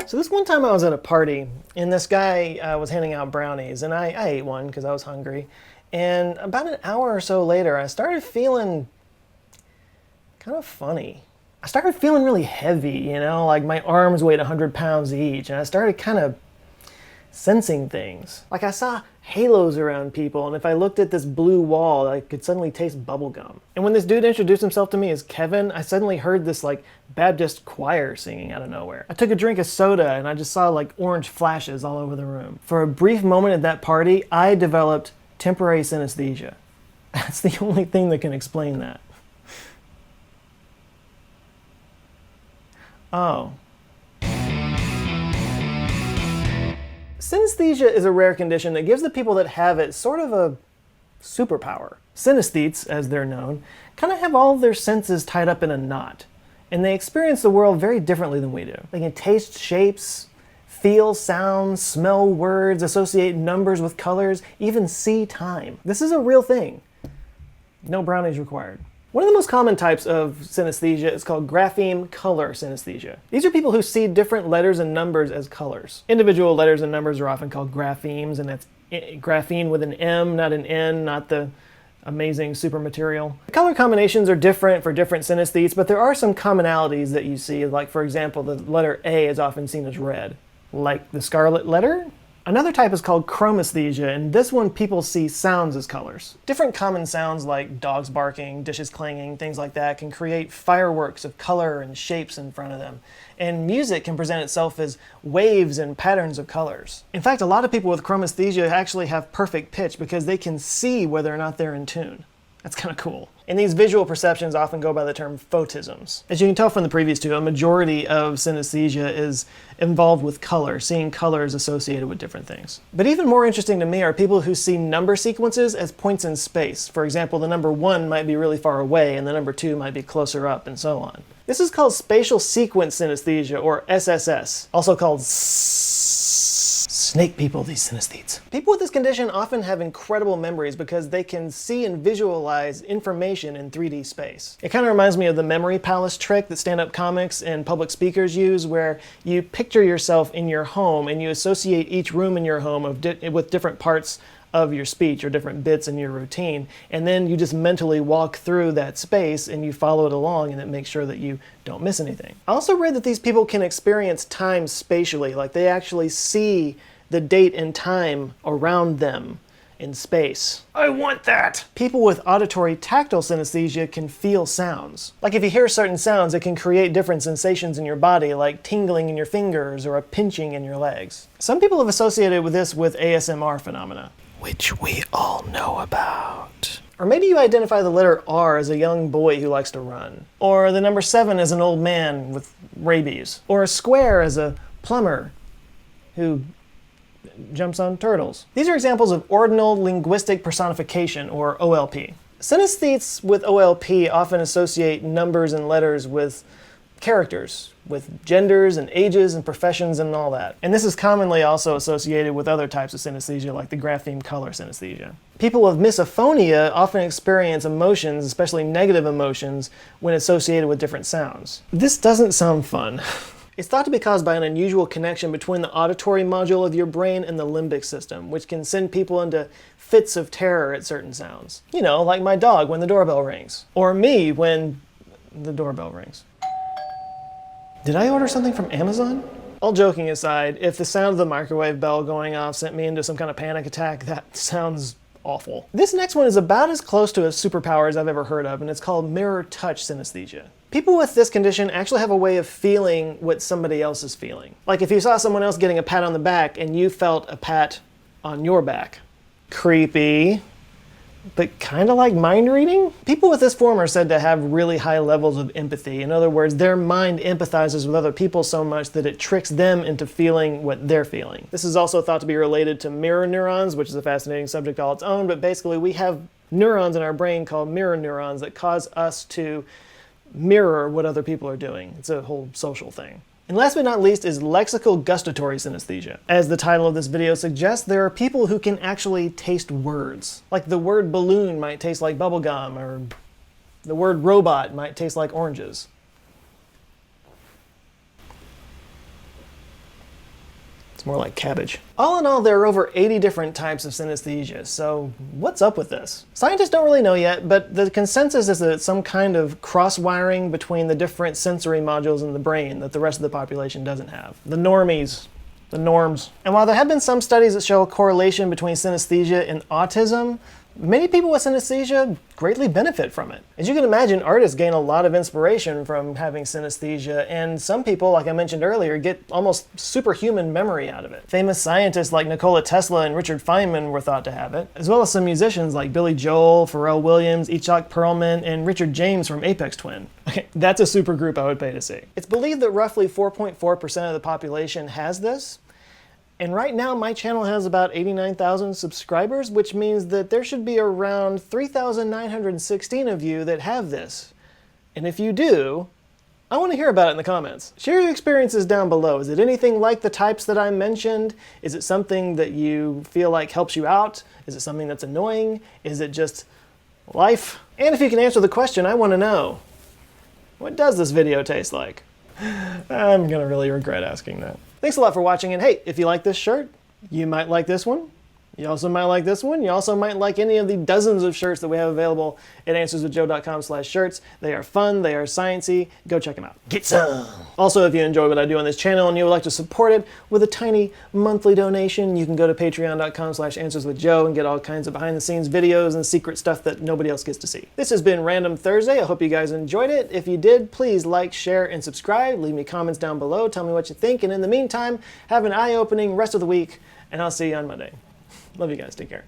So this one time I was at a party, and this guy was handing out brownies, and I ate one because I was hungry. And about an hour or so later, I started feeling kind of funny. I started feeling really heavy, you know, like my arms weighed 100 pounds each, and I started kind of sensing things. Like I saw halos around people, and if I looked at this blue wall, I could suddenly taste bubblegum. And when this dude introduced himself to me as Kevin, I suddenly heard this like Baptist choir singing out of nowhere. I took a drink of soda and I just saw like orange flashes all over the room. For a brief moment at that party, I developed temporary synesthesia. That's the only thing that can explain that. Oh. Synesthesia is a rare condition that gives the people that have it sort of a superpower. Synesthetes, as they're known, kind of have all of their senses tied up in a knot, and they experience the world very differently than we do. They can taste shapes, feel sounds, smell words, associate numbers with colors, even see time. This is a real thing. No brownies required. One of the most common types of synesthesia is called grapheme-color synesthesia. These are people who see different letters and numbers as colors. Individual letters and numbers are often called graphemes, and that's graphene with an M, not an N, not the amazing super material. The color combinations are different for different synesthetes, but there are some commonalities that you see, like for example, the letter A is often seen as red, like the scarlet letter. Another type is called chromesthesia, and this one people see sounds as colors. Different common sounds like dogs barking, dishes clanging, things like that can create fireworks of color and shapes in front of them. And music can present itself as waves and patterns of colors. In fact, a lot of people with chromesthesia actually have perfect pitch because they can see whether or not they're in tune. That's kind of cool. And these visual perceptions often go by the term photisms. As you can tell from the previous two, a majority of synesthesia is involved with color, seeing colors associated with different things. But even more interesting to me are people who see number sequences as points in space. For example, the number 1 might be really far away and the number 2 might be closer up, and so on. This is called spatial sequence synesthesia, or SSS, also called snake people, these synesthetes. People with this condition often have incredible memories because they can see and visualize information in 3D space. It kind of reminds me of the memory palace trick that stand-up comics and public speakers use, where you picture yourself in your home and you associate each room in your home with different parts of your speech or different bits in your routine, and then you just mentally walk through that space and you follow it along, and it makes sure that you don't miss anything. I also read that these people can experience time spatially, like they actually see the date and time around them in space. I want that! People with auditory tactile synesthesia can feel sounds. Like if you hear certain sounds, it can create different sensations in your body, like tingling in your fingers or a pinching in your legs. Some people have associated with this with ASMR phenomena, which we all know about. Or maybe you identify the letter R as a young boy who likes to run. Or the number 7 as an old man with rabies. Or a square as a plumber who jumps on turtles. These are examples of ordinal linguistic personification, or OLP. Synesthetes with OLP often associate numbers and letters with characters, with genders and ages and professions and all that. And this is commonly also associated with other types of synesthesia, like the grapheme-color synesthesia. People with misophonia often experience emotions, especially negative emotions, when associated with different sounds. This doesn't sound fun. It's thought to be caused by an unusual connection between the auditory module of your brain and the limbic system, which can send people into fits of terror at certain sounds. You know, like my dog when the doorbell rings. Or me when the doorbell rings. Did I order something from Amazon? All joking aside, if the sound of the microwave bell going off sent me into some kind of panic attack, that sounds awful. This next one is about as close to a superpower as I've ever heard of, and it's called mirror touch synesthesia. People with this condition actually have a way of feeling what somebody else is feeling. Like if you saw someone else getting a pat on the back and you felt a pat on your back. Creepy, but kind of like mind reading? People with this form are said to have really high levels of empathy. In other words, their mind empathizes with other people so much that it tricks them into feeling what they're feeling. This is also thought to be related to mirror neurons, which is a fascinating subject all its own, but basically we have neurons in our brain called mirror neurons that cause us to mirror what other people are doing. It's a whole social thing. And last but not least is lexical gustatory synesthesia. As the title of this video suggests, there are people who can actually taste words. Like the word balloon might taste like bubblegum, or the word robot might taste like oranges. It's more like cabbage. All in all, there are over 80 different types of synesthesia, so what's up with this? Scientists don't really know yet, but the consensus is that it's some kind of cross-wiring between the different sensory modules in the brain that the rest of the population doesn't have. The normies. The norms. And while there have been some studies that show a correlation between synesthesia and autism, many people with synesthesia greatly benefit from it. As you can imagine, artists gain a lot of inspiration from having synesthesia, and some people, like I mentioned earlier, get almost superhuman memory out of it. Famous scientists like Nikola Tesla and Richard Feynman were thought to have it, as well as some musicians like Billy Joel, Pharrell Williams, Itzhak Perlman, and Richard James from Aphex Twin. Okay, that's a super group I would pay to see. It's believed that roughly 4.4% of the population has this. And right now, my channel has about 89,000 subscribers, which means that there should be around 3,916 of you that have this. And if you do, I want to hear about it in the comments. Share your experiences down below. Is it anything like the types that I mentioned? Is it something that you feel like helps you out? Is it something that's annoying? Is it just life? And if you can answer the question, I want to know, what does this video taste like? I'm gonna really regret asking that. Thanks a lot for watching, and hey, if you like this shirt, you might like this one. You also might like this one. You also might like any of the dozens of shirts that we have available at answerswithjoe.com/shirts. They are fun, they are sciencey. Go check them out. Get some! Also, if you enjoy what I do on this channel and you would like to support it with a tiny monthly donation, you can go to patreon.com/answerswithjoe and get all kinds of behind-the-scenes videos and secret stuff that nobody else gets to see. This has been Random Thursday. I hope you guys enjoyed it. If you did, please like, share, and subscribe. Leave me comments down below. Tell me what you think. And in the meantime, have an eye-opening rest of the week, and I'll see you on Monday. Love you guys. Take care.